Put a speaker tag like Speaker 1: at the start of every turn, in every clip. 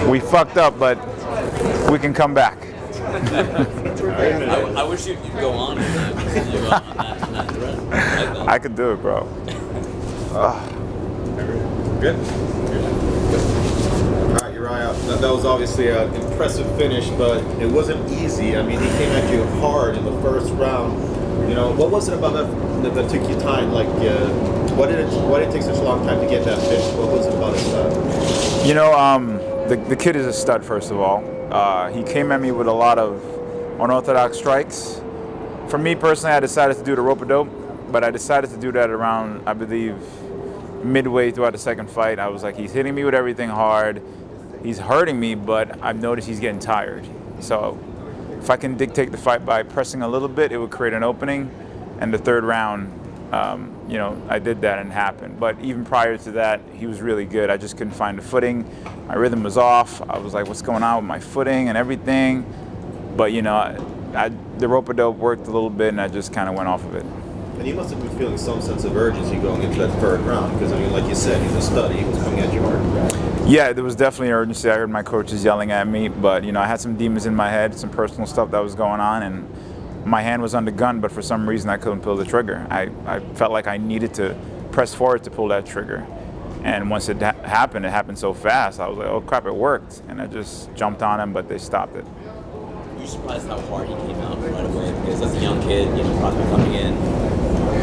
Speaker 1: We fucked up, but we can come back.
Speaker 2: I wish you'd go on with that. Continue on that thread.
Speaker 1: I could do it, bro.
Speaker 3: Good. All right, Uriah. That was obviously an impressive finish, but it wasn't easy. I mean, he came at you hard in the first round. You know, what was it about that took you time? Like, why did it take such a long time to get that finish? What was it about his style?
Speaker 1: You know, the kid is a stud, first of all. He came at me with a lot of unorthodox strikes. For me personally, I decided to do the rope-a-dope, but I decided to do that around, I believe, midway throughout the second fight. I was like, he's hitting me with everything hard. He's hurting me, but I've noticed he's getting tired. So if I can dictate the fight by pressing a little bit, it would create an opening. And the third round, you know, I did that and it happened. But even prior to that, he was really good. I just couldn't find the footing. My rhythm was off. I was like, what's going on with my footing and everything? But, you know, the rope-a-dope worked a little bit and I just kind of went off of it.
Speaker 3: And you must have been feeling some sense of urgency going into that third round because, I mean, like you said, he's a stud. He was coming at you hard.
Speaker 1: Yeah, there was definitely urgency. I heard my coaches yelling at me, but, you know, I had some demons in my head, some personal stuff that was going on, and my hand was on the gun, but for some reason I couldn't pull the trigger. I felt like I needed to press forward to pull that trigger. And once it happened so fast. I was like, oh, crap, it worked. And I just jumped on him, but they stopped it.
Speaker 2: Were you surprised how hard he came out right away? Because as a young kid, you know, prospect coming in,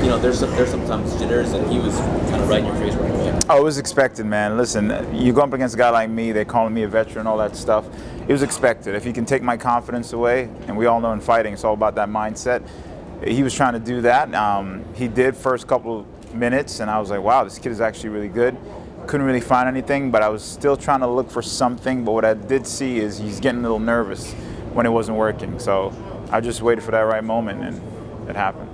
Speaker 2: you know, there's sometimes jitters, and he was kind of right in your face right away.
Speaker 1: Oh, it was expected, man. Listen, you go up against a guy like me, they're calling me a veteran, all that stuff. It was expected. If he can take my confidence away, and we all know in fighting, it's all about that mindset. He was trying to do that. He did first couple minutes, and I was like, wow, this kid is actually really good. Couldn't really find anything, but I was still trying to look for something. But what I did see is he's getting a little nervous when it wasn't working. So I just waited for that right moment, and it happened.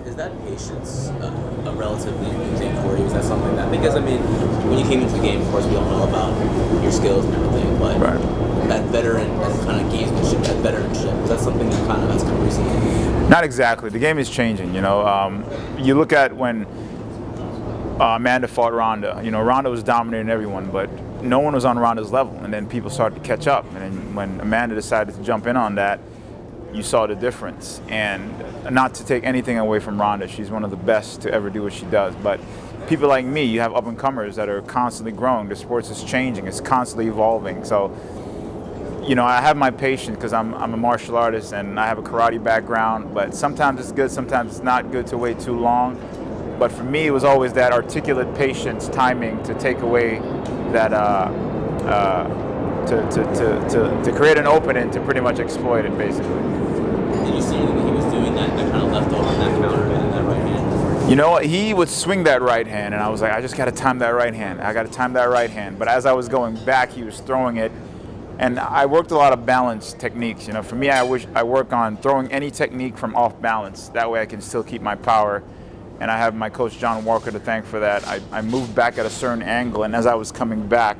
Speaker 2: Is that patience a relatively new thing for you? Is that something that, because I mean, when you came into the game, of course, we all know about your skills and everything, but
Speaker 1: right.
Speaker 2: That veteran, that kind of gamesmanship, that veteranship, is that something that kind of has come recently?
Speaker 1: Not exactly. The game is changing, you know. You look at when Amanda fought Ronda. You know, Ronda was dominating everyone, but no one was on Ronda's level, and then people started to catch up. And then when Amanda decided to jump in on that, you saw the difference. And not to take anything away from Ronda, she's one of the best to ever do what she does. But people like me, you have up-and-comers that are constantly growing. The sports is changing. It's constantly evolving. So, you know, I have my patience because I'm a martial artist and I have a karate background. But sometimes it's good, sometimes it's not good to wait too long. But for me, it was always that articulate patience, timing to take away that, to create an opening to pretty much exploit it, basically.
Speaker 2: Did you see that he was doing that kind of left over, that counter and that right hand?
Speaker 1: You know what? He would swing that right hand, and I was like, I just got to time that right hand. I got to time that right hand. But as I was going back, he was throwing it. And I worked a lot of balance techniques. You know, for me, I work on throwing any technique from off balance. That way I can still keep my power. And I have my coach, John Walker, to thank for that. I moved back at a certain angle, and as I was coming back,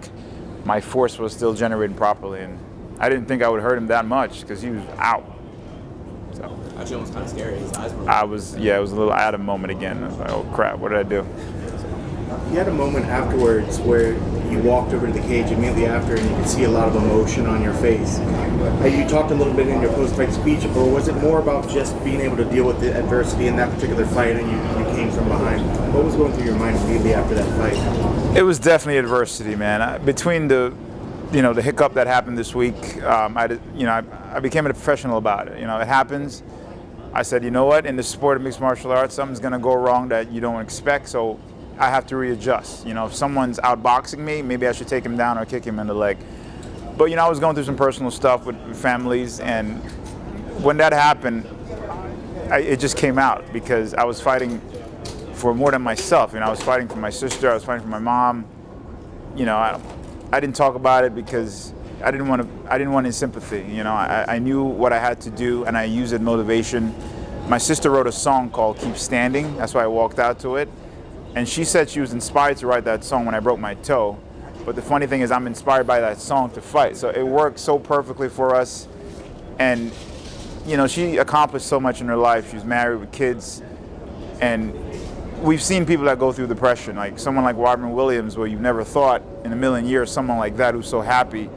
Speaker 1: my force was still generating properly. And I didn't think I would hurt him that much because he was out. So
Speaker 2: Actually, almost kind of scary. His eyes were.
Speaker 1: it was a little out of moment again. I was like, oh crap, what did I do?
Speaker 4: You had a moment afterwards where you walked over to the cage immediately after and you could see a lot of emotion on your face. You talked a little bit in your post-fight speech, or was it more about just being able to deal with the adversity in that particular fight and you came from behind? What was going through your mind immediately after that fight?
Speaker 1: It was definitely adversity, man. Between the hiccup that happened this week, I became a professional about it. You know, it happens. I said, you know what? In the sport of mixed martial arts, something's going to go wrong that you don't expect, so I have to readjust. You know, if someone's outboxing me, maybe I should take him down or kick him in the leg. But, you know, I was going through some personal stuff with families, and when that happened, it just came out because I was fighting for more than myself. You know, I was fighting for my sister, I was fighting for my mom. You know, I didn't talk about it because I didn't want any sympathy. You know, I knew what I had to do, and I used it motivation. My sister wrote a song called Keep Standing. That's why I walked out to it. And she said she was inspired to write that song when I broke my toe. But the funny thing is I'm inspired by that song to fight. So it worked so perfectly for us. And, you know, she accomplished so much in her life. She's married with kids. And we've seen people that go through depression, like someone like Robin Williams, where you've never thought in a million years someone like that who's so happy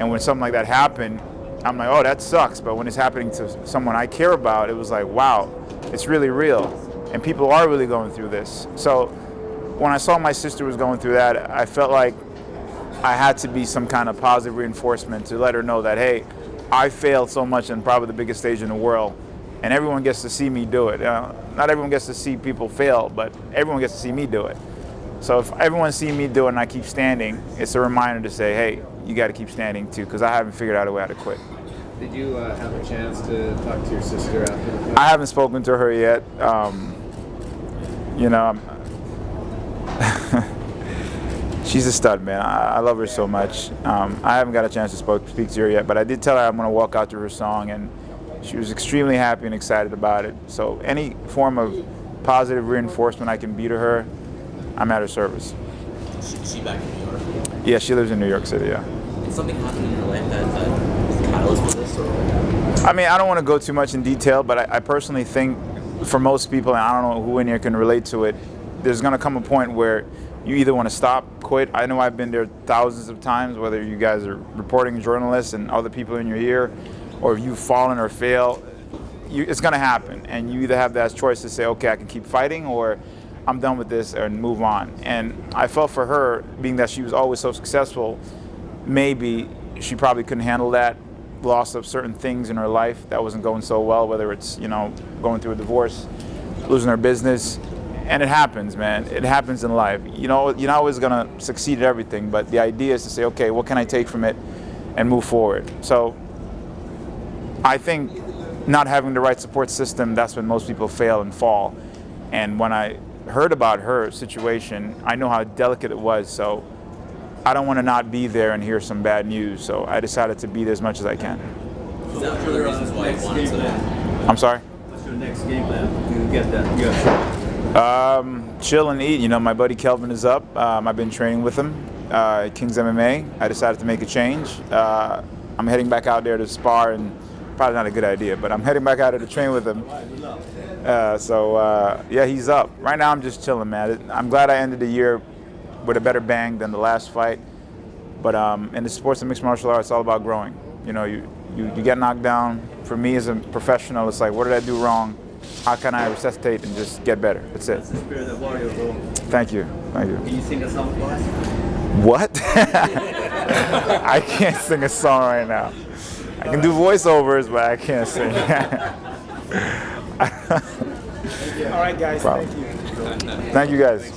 Speaker 1: And when something like that happened, I'm like, oh, that sucks. But when it's happening to someone I care about, it was like, wow, it's really real. And people are really going through this. So when I saw my sister was going through that, I felt like I had to be some kind of positive reinforcement to let her know that, hey, I failed so much on probably the biggest stage in the world, and everyone gets to see me do it. Not everyone gets to see people fail, but everyone gets to see me do it. So if everyone sees me do it and I keep standing, it's a reminder to say, hey, you got to keep standing too, because I haven't figured out a way how to quit.
Speaker 5: Did you have a chance to talk to your sister after the fight?
Speaker 1: I haven't spoken to her yet. You know, she's a stud, man. I love her so much. I haven't got a chance to speak to her yet, but I did tell her I'm going to walk out to her song, and she was extremely happy and excited about it. So any form of positive reinforcement I can be to her, I'm at her service.
Speaker 2: Is she back in New York?
Speaker 1: Yeah, she lives in New York City, yeah.
Speaker 2: Did something happen in your life that was the catalyst for this? Or?
Speaker 1: I mean, I don't want to go too much in detail, but I personally think for most people, and I don't know who in here can relate to it, there's going to come a point where you either want to stop, quit. I know I've been there thousands of times, whether you guys are reporting journalists and other people in your ear, or if you've fallen or fail, it's going to happen. And you either have that choice to say, okay, I can keep fighting, or I'm done with this and move on. And I felt for her, being that she was always so successful, maybe she probably couldn't handle that loss of certain things in her life that wasn't going so well, whether it's, you know, going through a divorce, losing her business. And it happens, man. It happens in life. You know, you're not always going to succeed at everything, but the idea is to say, okay, what can I take from it and move forward? So I think not having the right support system, that's when most people fail and fall. And when I heard about her situation, I know how delicate it was, so I don't want to not be there and hear some bad news, so I decided to be there as much as I can.
Speaker 2: Is that one of the reasons why you wanted to?
Speaker 1: I'm sorry?
Speaker 6: What's your next game plan? You get that UFC?
Speaker 1: Chill and eat. You know, my buddy Kelvin is up. I've been training with him at King's MMA. I decided to make a change. I'm heading back out there to spar, and probably not a good idea, but I'm heading back out there to train with him. Yeah, he's up. Right now I'm just chilling, man. I'm glad I ended the year with a better bang than the last fight. But in the sports of mixed martial arts, it's all about growing. You know, you get knocked down. For me as a professional, it's like, what did I do wrong? How can I resuscitate and just get better? That's it.
Speaker 6: That's the spirit of warrior, bro.
Speaker 1: Thank you. Thank you.
Speaker 6: Can you sing a song for us?
Speaker 1: What? I can't sing a song right now. I can do voiceovers, but I can't sing.
Speaker 7: All right, guys.
Speaker 1: Problem.
Speaker 7: Thank you.
Speaker 1: Thank you, guys.